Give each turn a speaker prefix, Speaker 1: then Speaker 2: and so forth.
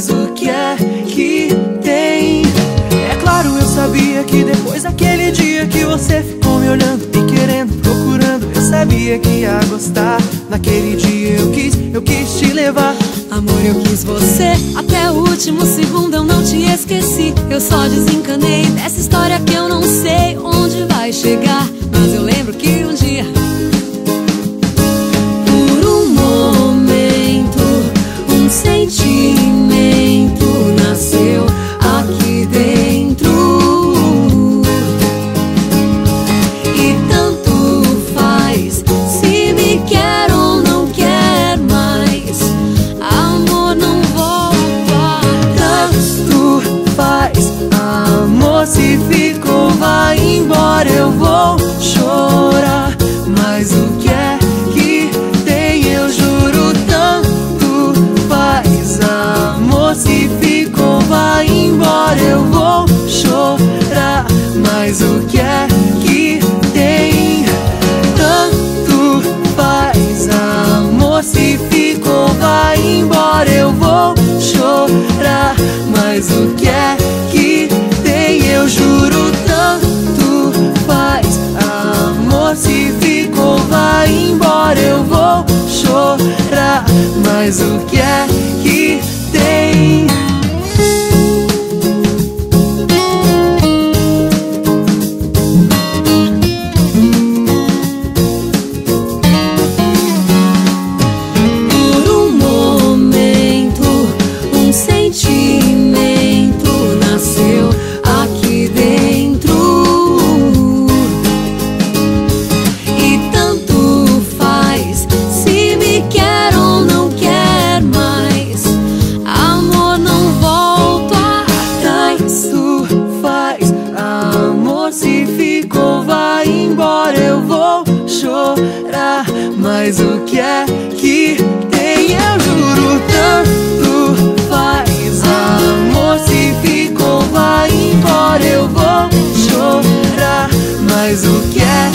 Speaker 1: mas o que é que tem? É claro, eu sabia que depois daquele dia que você ficou me olhando, me querendo, procurando, eu sabia que ia gostar. Naquele dia eu quis te levar.
Speaker 2: Amor, eu quis você até o último segundo, eu não te esqueci. Eu só desencanei dessa história que eu não sei onde vai chegar. Mas eu lembro que um dia, por um momento, um sentimento nasceu aqui dentro. E tanto faz se me quer ou não quer mais, amor não volta.
Speaker 1: Tanto faz, amor, se ficou vai embora, eu vou chorar. Mas o que é que tem, eu juro, tanto faz, amor, se ficou vai embora, eu vou chorar. Mas o que é que tem? Tanto faz, amor, se ficou vai embora, eu vou chorar. Mas o que é que tem, eu juro, tanto faz, amor, se ficou vai embora, eu vou chorar. Mas o que é que tem?
Speaker 2: Por um momento, um sentimento nasceu aqui dentro. E tanto faz se me quer ou não quer mais, amor não volta atrás.
Speaker 1: Tanto faz, amor, se ficou vai embora, eu vou chorar. Mas o que é que tem, eu juro, tanto faz, amor, se ficou vai embora, eu vou chorar. Mas o que é